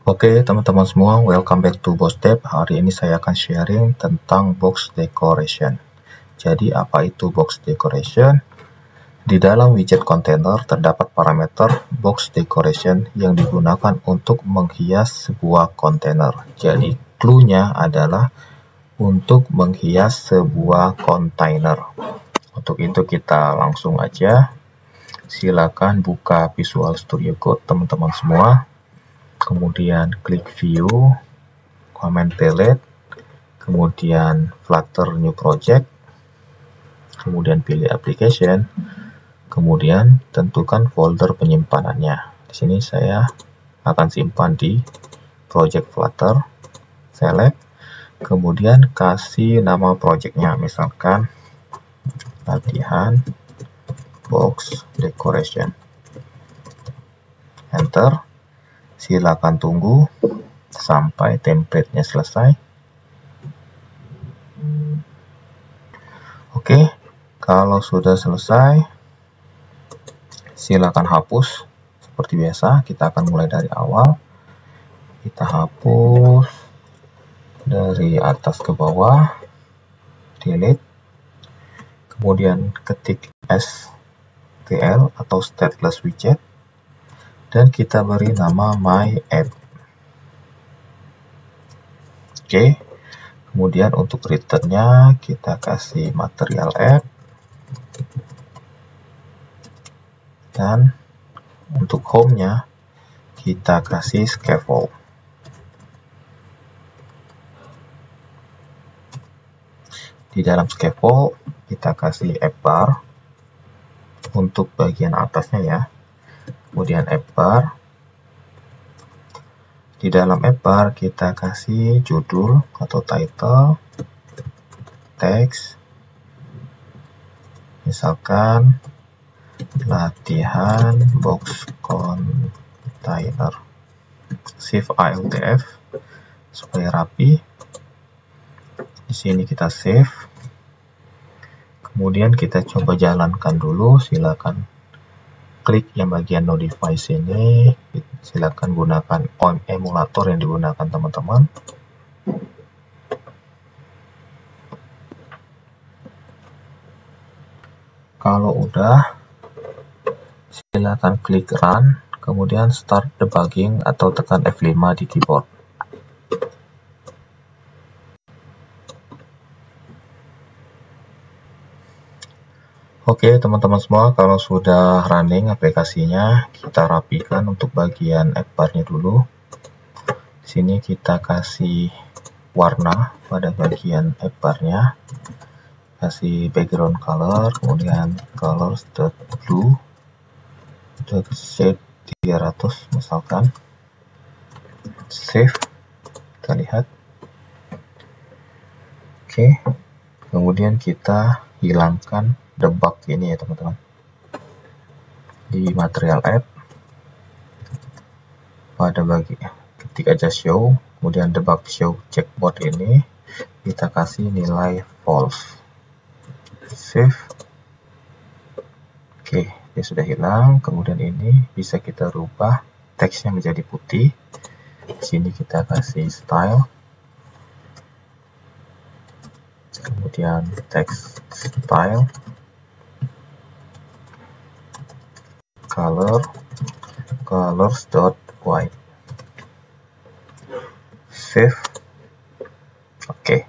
Oke teman-teman semua, welcome back to BossDev. Hari ini saya akan sharing tentang box decoration. Jadi apa itu box decoration? Di dalam widget container terdapat parameter box decoration yang digunakan untuk menghias sebuah kontainer. Jadi clue-nya adalah untuk menghias sebuah kontainer. Untuk itu kita langsung aja. Silakan buka Visual Studio Code teman-teman semua. Kemudian klik view, comment palette, kemudian Flutter new project, kemudian pilih application, kemudian tentukan folder penyimpanannya. Di sini saya akan simpan di project Flutter, select, kemudian kasih nama projectnya, misalkan latihan box decoration, enter. Silakan tunggu sampai template-nya selesai. Oke, kalau sudah selesai, silakan hapus. Seperti biasa, kita akan mulai dari awal. Kita hapus dari atas ke bawah, delete, kemudian ketik STL atau stateless widget, dan kita beri nama my app. Oke, kemudian untuk returnnya kita kasih material app, dan untuk home-nya kita kasih scaffold. Di dalam scaffold kita kasih app bar untuk bagian atasnya ya. Kemudian app bar. Di dalam app bar kita kasih judul atau title, teks, misalkan latihan box container. Save ALTF supaya rapi. Di sini kita save. Kemudian kita coba jalankan dulu, silakan klik yang bagian notify sini, silakan gunakan on emulator yang digunakan teman-teman. Kalau udah, silakan klik run, kemudian start debugging atau tekan F5 di keyboard. Oke teman-teman semua, kalau sudah running aplikasinya, kita rapikan untuk bagian app bar-nya dulu. Di sini kita kasih warna pada bagian app bar-nya, kasih background color, kemudian colors.blue, shade 300 misalkan, save, kita lihat. Oke, kemudian kita hilangkan debug ini ya teman-teman. Di material app pada ketik aja show, kemudian debug show checkboard ini kita kasih nilai false. Save. Oke, dia sudah hilang. Kemudian ini bisa kita rubah teksnya menjadi putih. Di sini kita kasih style, kemudian text style, colors.white, save. Oke,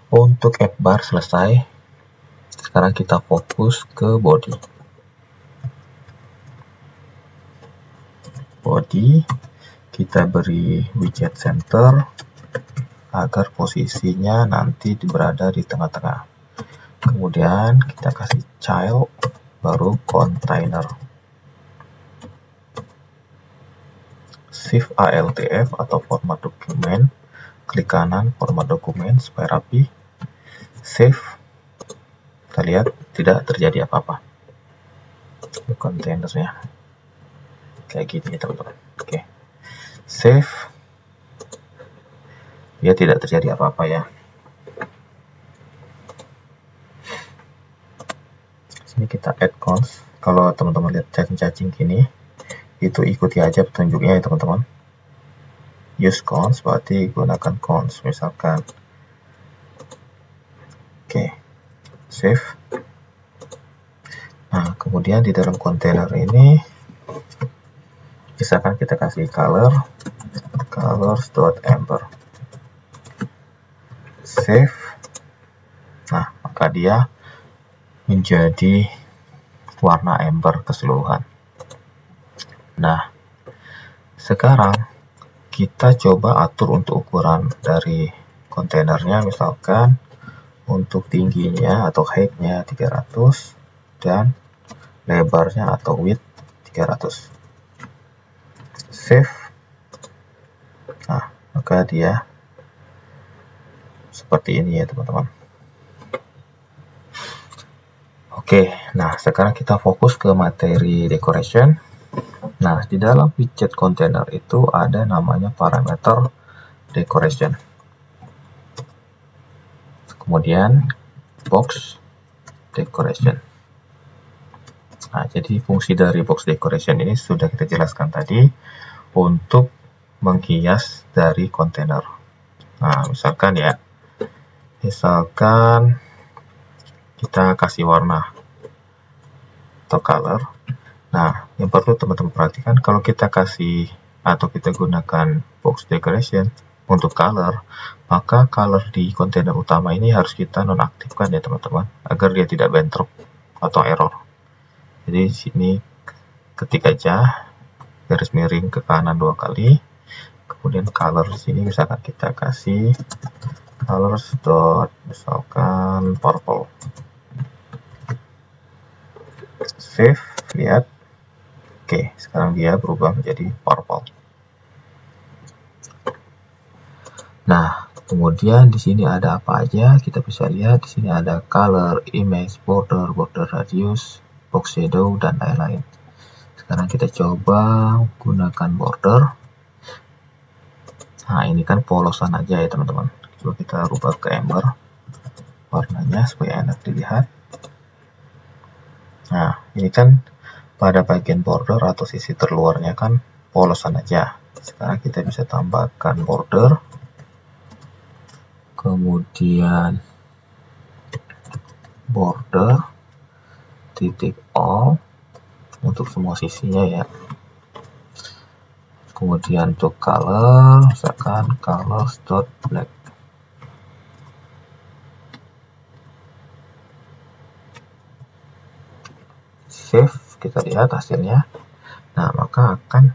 untuk app bar selesai. Sekarang kita fokus ke body. Kita beri widget center agar posisinya nanti berada di tengah-tengah. Kemudian kita kasih child, baru container. Shift ALTF atau format dokumen, klik kanan format dokumen supaya rapi. Save. Kita lihat tidak terjadi apa-apa. Kontainernya kayak gini teman-teman. Oke, save. Ya, tidak terjadi apa-apa ya. Sini kita add cons. Kalau teman-teman lihat cacing-cacing gini, itu ikuti aja petunjuknya ya teman-teman. use cons berarti gunakan cons misalkan. Oke, save. Nah, kemudian di dalam kontainer ini misalkan kita kasih colors.amber, save. Nah, maka dia menjadi warna amber keseluruhan. Nah, sekarang kita coba atur untuk ukuran dari kontainernya, misalkan untuk tingginya atau height-nya 300 dan lebarnya atau width 300. Save. Nah, maka dia seperti ini ya teman-teman. Oke, nah sekarang kita fokus ke materi decoration. Nah, di dalam widget container itu ada namanya parameter decoration. Kemudian box decoration. Nah, jadi fungsi dari box decoration ini sudah kita jelaskan tadi untuk menghias dari kontainer. Nah, misalkan kita kasih warna atau color. Nah, yang perlu teman-teman perhatikan, kalau kita kasih atau kita gunakan box decoration untuk color, maka color di kontainer utama ini harus kita nonaktifkan ya teman-teman, agar dia tidak bentrok atau error. Jadi di sini ketik aja garis miring ke kanan 2 kali, kemudian color di sini misalkan kita kasih colors dot misalkan purple. Save, lihat. Oke, sekarang dia berubah menjadi purple. Nah, kemudian di sini ada apa aja? Kita bisa lihat di sini ada color, image, border, border radius, box shadow, dan lain-lain. Sekarang kita coba gunakan border. Nah, ini kan polosan aja ya teman-teman. Coba kita rubah ke amber warnanya supaya enak dilihat. Nah, ini kan pada bagian border atau sisi terluarnya kan polosan aja. Sekarang kita bisa tambahkan border, kemudian border titik all untuk semua sisinya ya. Kemudian untuk color misalkan colors.black. Save, kita lihat hasilnya. Nah, maka akan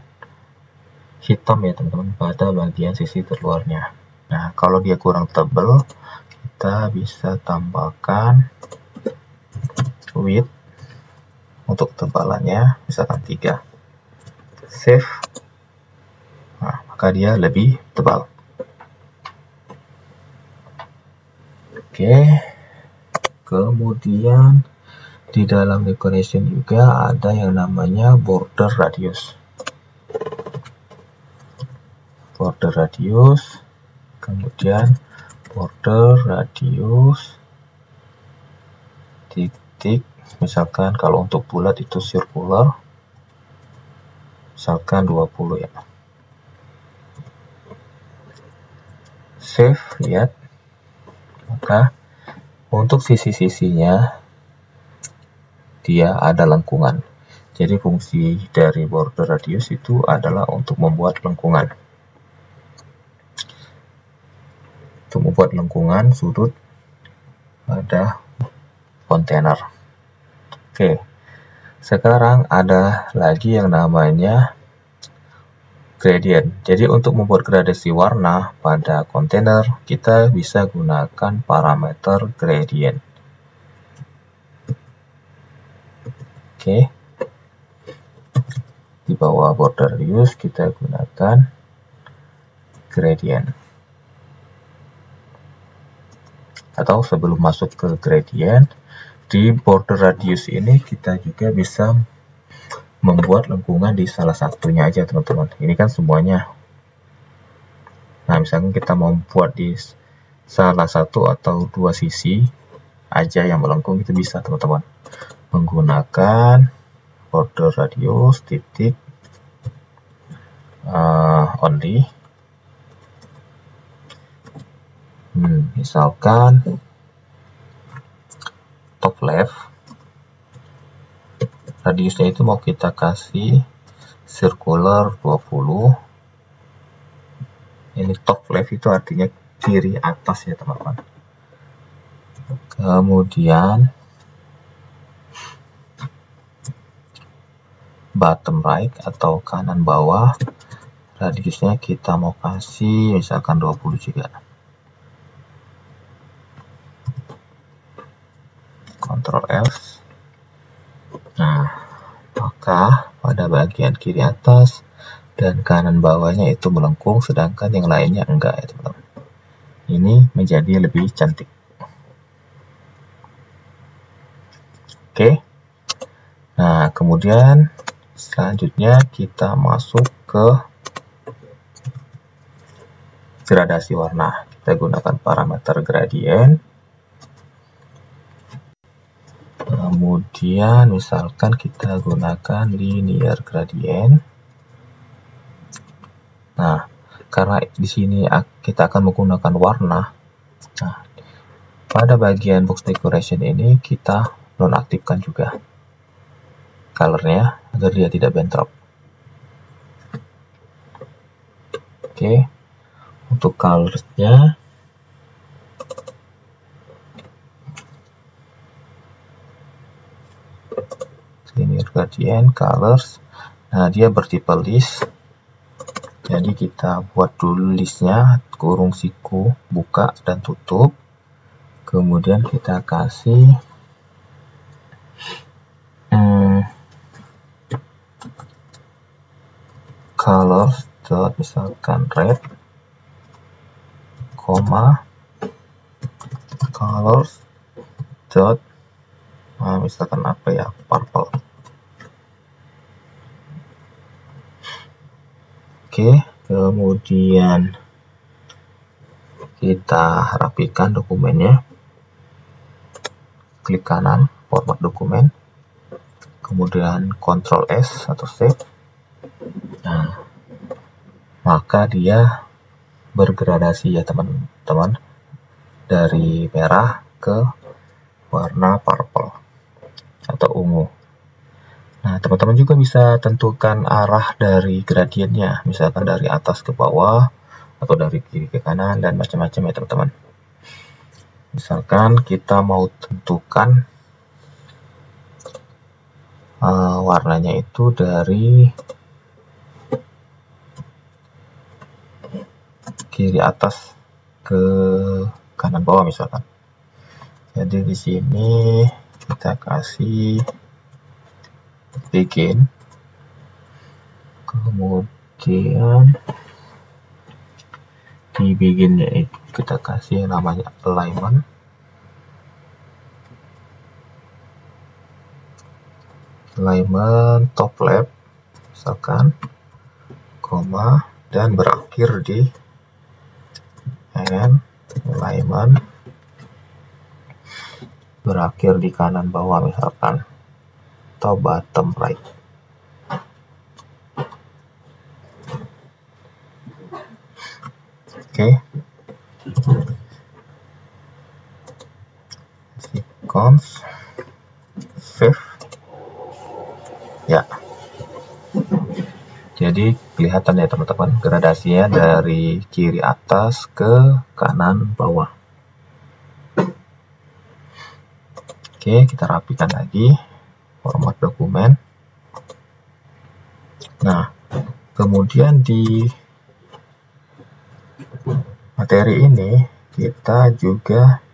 hitam ya teman-teman pada bagian sisi terluarnya. Nah, kalau dia kurang tebal, kita bisa tambahkan width untuk tebalannya misalkan 3. Save. Nah, maka dia lebih tebal. Oke. Kemudian di dalam decoration juga ada yang namanya border radius. Border radius, kemudian border radius titik, misalkan kalau untuk bulat itu circular, misalkan 20 ya. Save, lihat. Maka untuk sisi-sisinya dia ada lengkungan. Jadi fungsi dari border radius itu adalah untuk membuat lengkungan. Untuk membuat lengkungan sudut pada kontainer. Oke. Sekarang ada lagi yang namanya gradient. Jadi untuk membuat gradasi warna pada kontainer, kita bisa gunakan parameter gradient. Oke. Di bawah border radius kita gunakan gradient. Atau sebelum masuk ke gradient, di border radius ini kita juga bisa membuat lengkungan di salah satunya aja teman-teman. Ini kan semuanya. Nah, misalkan kita mau buat di salah satu atau dua sisi aja yang melengkung, itu bisa teman-teman. Menggunakan border radius titik only, Misalkan top left, radiusnya itu mau kita kasih circular 20. Ini top left itu artinya kiri atas ya teman-teman. Kemudian bottom right atau kanan bawah, radiusnya kita mau kasih misalkan 20 juga. Ctrl F. Nah, maka pada bagian kiri atas dan kanan bawahnya itu melengkung, sedangkan yang lainnya enggak ya teman-teman. Ini menjadi lebih cantik. Oke. Nah, kemudian selanjutnya kita masuk ke gradasi warna. Kita gunakan parameter gradient. Kemudian misalkan kita gunakan linear gradient. Nah, karena di sini kita akan menggunakan warna. Nah, pada bagian box decoration ini kita nonaktifkan juga colornya agar dia tidak bentrok. Oke, untuk colornya linear gradient colors. Nah, dia bertipe list. Jadi kita buat dulu listnya, kurung siku, buka dan tutup. Kemudian kita kasih colors dot misalkan red, koma colors dot misalkan apa ya, purple. Oke, kemudian kita rapikan dokumennya. Klik kanan, format dokumen. Kemudian Ctrl S atau save. Nah, maka dia bergradasi ya teman-teman, dari merah ke warna purple atau ungu. Nah, teman-teman juga bisa tentukan arah dari gradiennya, misalkan dari atas ke bawah atau dari kiri ke kanan dan macam-macam ya teman-teman. Misalkan kita mau tentukan warnanya itu dari kiri atas ke kanan bawah misalkan. Jadi di sini kita kasih begin, kemudian di beginnya itu kita kasih yang namanya alignment. Alignment top left misalkan, koma, dan berakhir di and alignment berakhir di kanan bawah misalkan, atau bottom right. Oke. Sequence save. Ya. Jadi kelihatan ya teman-teman gradasinya dari kiri atas ke kanan bawah. Oke, kita rapikan lagi format dokumen. Nah, kemudian di materi ini kita juga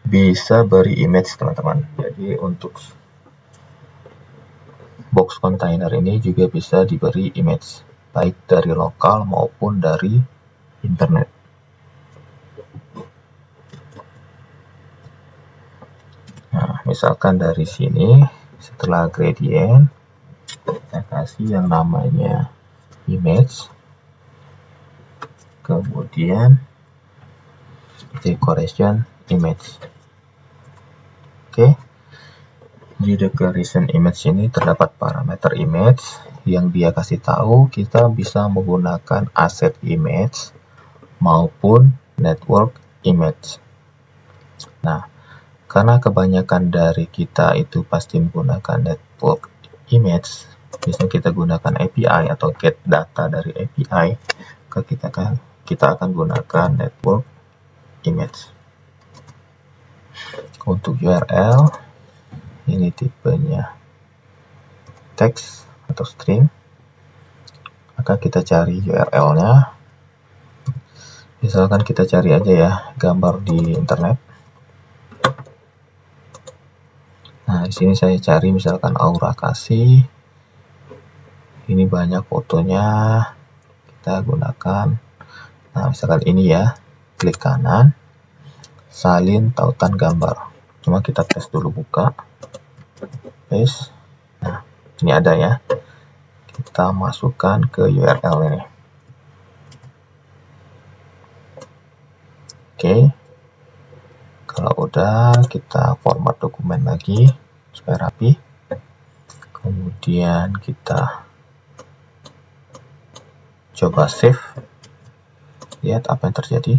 bisa beri image teman-teman. Jadi untuk box container ini juga bisa diberi image, baik dari lokal maupun dari internet. Nah, misalkan dari sini setelah gradient kita kasih yang namanya image, kemudian decoration image. Oke. Di declaration image ini terdapat parameter image yang dia kasih tahu kita bisa menggunakan asset image maupun network image. Nah, karena kebanyakan dari kita itu pasti menggunakan network image, biasanya kita gunakan API atau get data dari API, kita akan gunakan network image. Untuk URL, ini tipenya teks atau string, maka kita cari URL-nya. Misalkan kita cari aja ya gambar di internet. Nah, di sini saya cari misalkan aura kasih. Ini banyak fotonya. Kita gunakan. Nah, misalkan ini ya. Klik kanan. Salin tautan gambar. Cuma kita tes dulu, buka. Paste. Nah, ini ada ya. Kita masukkan ke URL ini. Oke. Kalau udah, kita format dokumen lagi supaya rapi. Kemudian kita coba save. Lihat apa yang terjadi.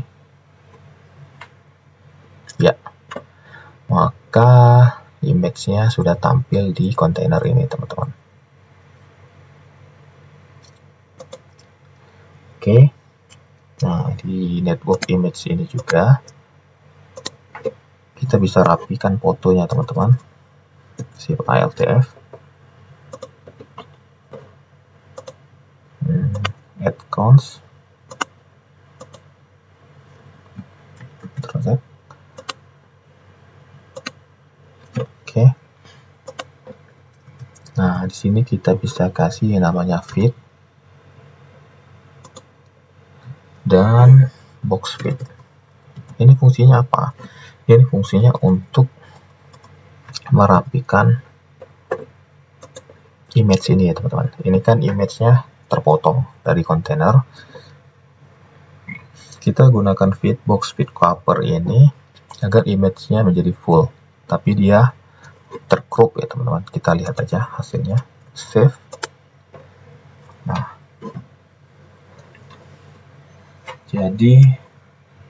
Ya, maka image-nya sudah tampil di kontainer ini, teman-teman. Oke. Nah, di network image ini juga kita bisa rapikan fotonya, teman-teman. Zip ALTF. Add cons. Ctrl Z. Oke. Nah, di sini kita bisa kasih yang namanya feed dan box feed. Ini fungsinya apa? Ini fungsinya untuk merapikan image ini ya, teman-teman. Ini kan image-nya terpotong dari kontainer. Kita gunakan feed, box feed, cover ini agar image-nya menjadi full, tapi dia tercrop ya, teman-teman. Kita lihat aja hasilnya. Save. Nah, jadi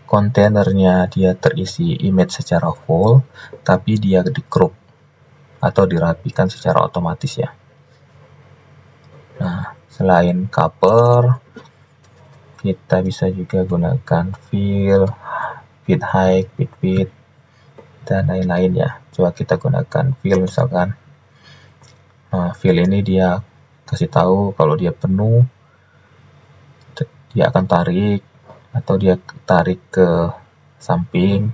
kontainernya dia terisi image secara full, tapi dia di crop atau dirapikan secara otomatis ya. Nah, selain cover, kita bisa juga gunakan fill, feed height, feed width, dan lain-lain ya. Coba kita gunakan fill misalkan. Nah, fill ini dia kasih tahu kalau dia penuh, dia akan tarik, atau dia tarik ke samping.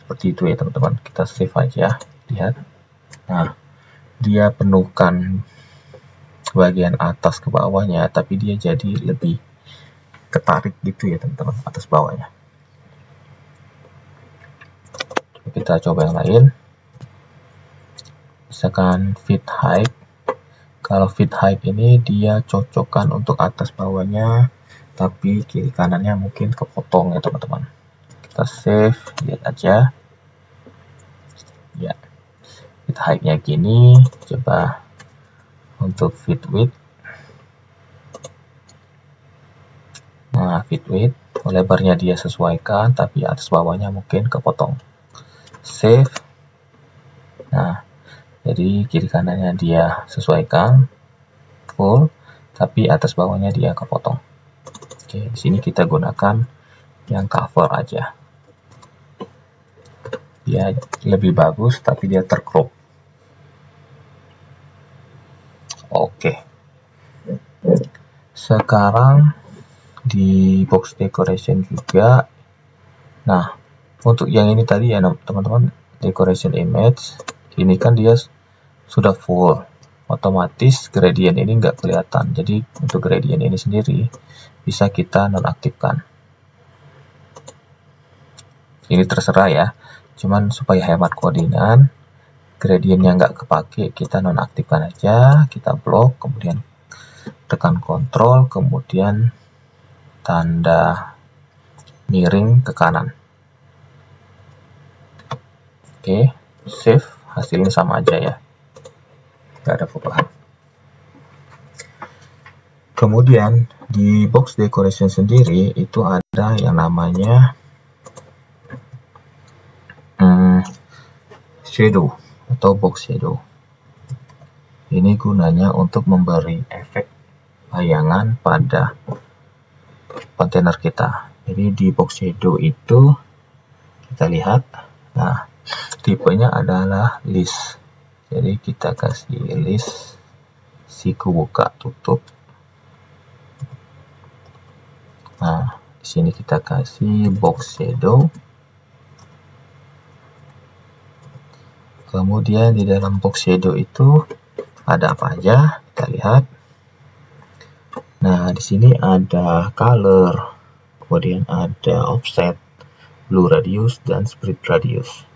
Seperti itu ya, teman-teman. Kita save aja. Lihat. Nah, dia penuhkan bagian atas ke bawahnya, tapi dia jadi lebih ketarik gitu ya, teman-teman, atas bawahnya. Kita coba yang lain. Misalkan feed height. Kalau feed height ini dia cocokkan untuk atas bawahnya, tapi kiri kanannya mungkin kepotong ya, teman-teman. Kita save, lihat aja. Ya, feed height-nya gini. Coba untuk feed width. Nah, feed width, lebarnya dia sesuaikan, tapi atas bawahnya mungkin kepotong. Save. Nah, jadi kiri kanannya dia sesuaikan full, tapi atas bawahnya dia kepotong. Oke, di sini kita gunakan yang cover aja. Dia lebih bagus, tapi dia tercrop. Oke. Sekarang di box decoration juga. Nah, untuk yang ini tadi ya, teman-teman, decoration image. Ini kan dia sudah full. Otomatis gradient ini nggak kelihatan. Jadi untuk gradient ini sendiri bisa kita nonaktifkan. Ini terserah ya. Cuman supaya hemat koordinat, gradientnya nggak kepake, kita nonaktifkan aja. Kita blok, kemudian tekan Ctrl, kemudian tanda miring ke kanan. Oke, save. Hasilnya sama aja ya. Nggak ada perubahan. Kemudian di box decoration sendiri itu ada yang namanya shadow atau box shadow. Ini gunanya untuk memberi efek bayangan pada kontainer kita. Jadi di box shadow itu kita lihat, nah tipenya adalah list. Jadi kita kasih list siku buka tutup. Nah, di sini kita kasih box shadow. Kemudian di dalam box shadow itu ada apa aja? Kita lihat. Nah, di sini ada color, kemudian ada offset, blue radius, dan spread radius.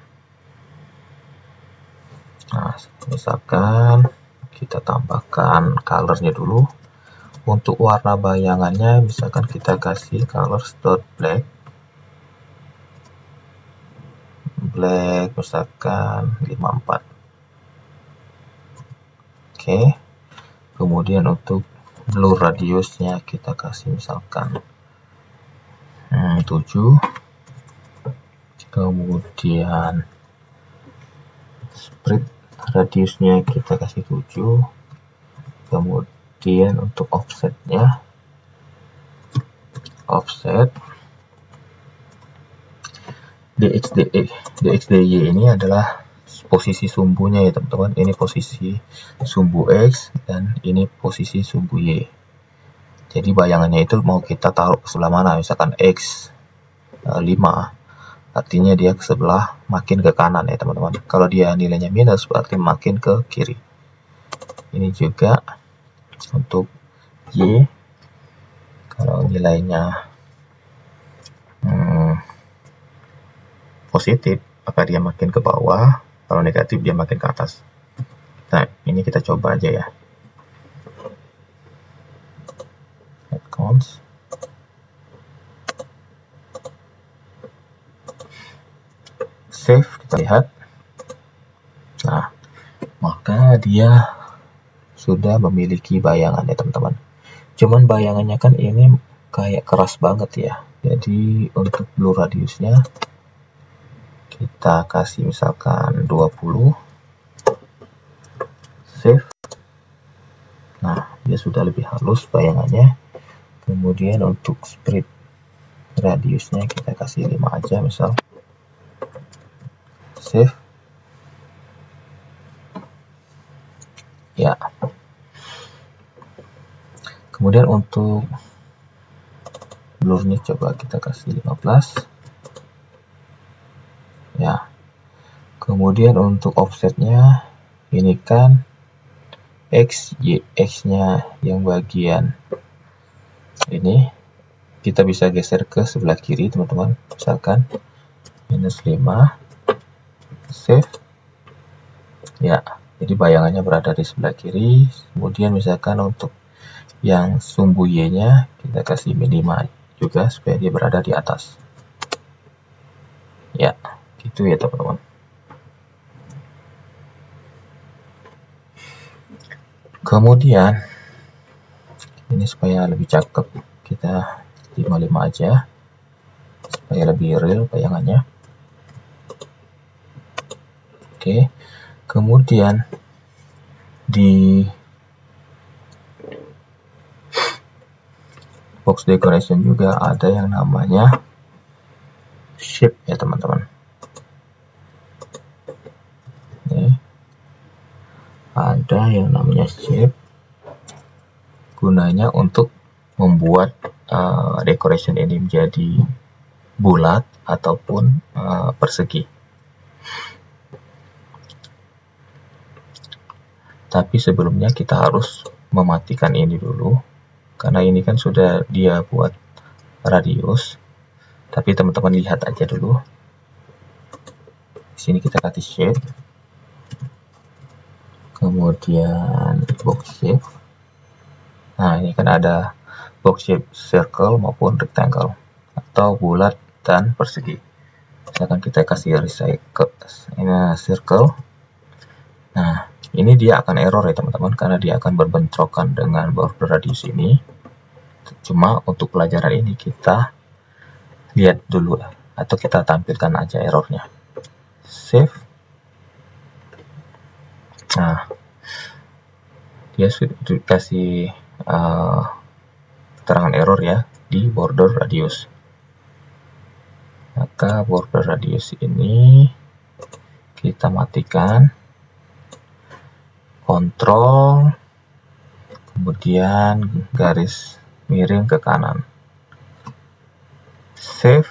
Nah, misalkan kita tambahkan colornya dulu. Untuk warna bayangannya, misalkan kita kasih color black. Black misalkan 54. Oke. Kemudian untuk blur radiusnya kita kasih misalkan 7. Kemudian spread radiusnya kita kasih 7. Kemudian untuk offsetnya, offset DXDY ini adalah posisi sumbunya ya teman-teman. Ini posisi sumbu X dan ini posisi sumbu Y. Jadi bayangannya itu mau kita taruh ke sebelah mana, misalkan X 5, artinya dia ke sebelah makin ke kanan ya teman-teman. Kalau dia nilainya minus berarti makin ke kiri. Ini juga untuk Y, kalau nilainya positif maka dia makin ke bawah, kalau negatif dia makin ke atas. Nah, ini kita coba aja ya. Head counts. Save, kita lihat. Nah, maka dia sudah memiliki bayangan ya teman-teman. Cuman bayangannya kan ini kayak keras banget ya. Jadi untuk blur radiusnya kita kasih misalkan 20. Save. Nah, dia sudah lebih halus bayangannya. Kemudian untuk spread radiusnya kita kasih 5 aja misal. Save. Ya. Kemudian untuk blurnya coba kita kasih 15. Ya. Kemudian untuk offsetnya ini kan X, Y, X-nya yang bagian ini kita bisa geser ke sebelah kiri teman-teman, misalkan -5. Save. Ya, jadi bayangannya berada di sebelah kiri. Kemudian misalkan untuk yang sumbu Y-nya kita kasih -5 juga supaya dia berada di atas. Ya, gitu ya teman-teman. Kemudian ini supaya lebih cakep kita 55 aja supaya lebih real bayangannya. Oke. Kemudian di box decoration juga ada yang namanya shape ya teman-teman. Ada yang namanya shape, gunanya untuk membuat decoration ini menjadi bulat ataupun persegi. Tapi sebelumnya kita harus mematikan ini dulu, karena ini kan sudah dia buat radius. Tapi teman-teman lihat aja dulu. Di sini kita kasih shape. Kemudian box shape. Nah, ini kan ada box shape circle maupun rectangle atau bulat dan persegi. Misalkan kita kasih recycle ini circle. Nah, ini dia akan error ya teman-teman karena dia akan berbentrokan dengan border radius ini. Cuma untuk pelajaran ini kita lihat dulu atau kita tampilkan aja errornya. save. Nah, dia sudah dikasih keterangan error ya di border radius. Maka border radius ini kita matikan, kontrol, kemudian garis miring ke kanan, save.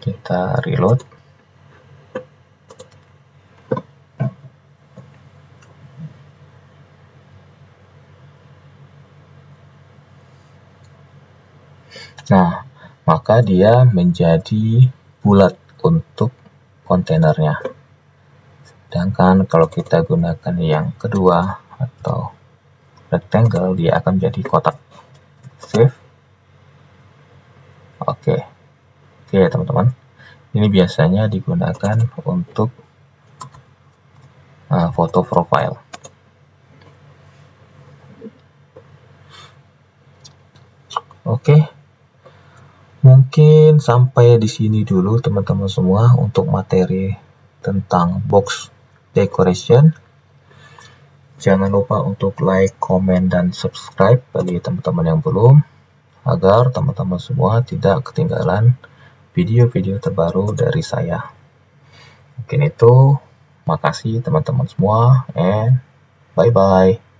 Kita reload. Nah, maka dia menjadi bulat untuk kontainernya. Sedangkan kalau kita gunakan yang kedua atau rectangle, dia akan menjadi kotak. Save. Oke, teman-teman. Ini biasanya digunakan untuk foto profile. Oke. Mungkin sampai di sini dulu teman-teman semua untuk materi tentang box decoration. Jangan lupa untuk like, comment, dan subscribe bagi teman-teman yang belum, agar teman-teman semua tidak ketinggalan video-video terbaru dari saya. Mungkin itu, makasih teman-teman semua, and bye-bye.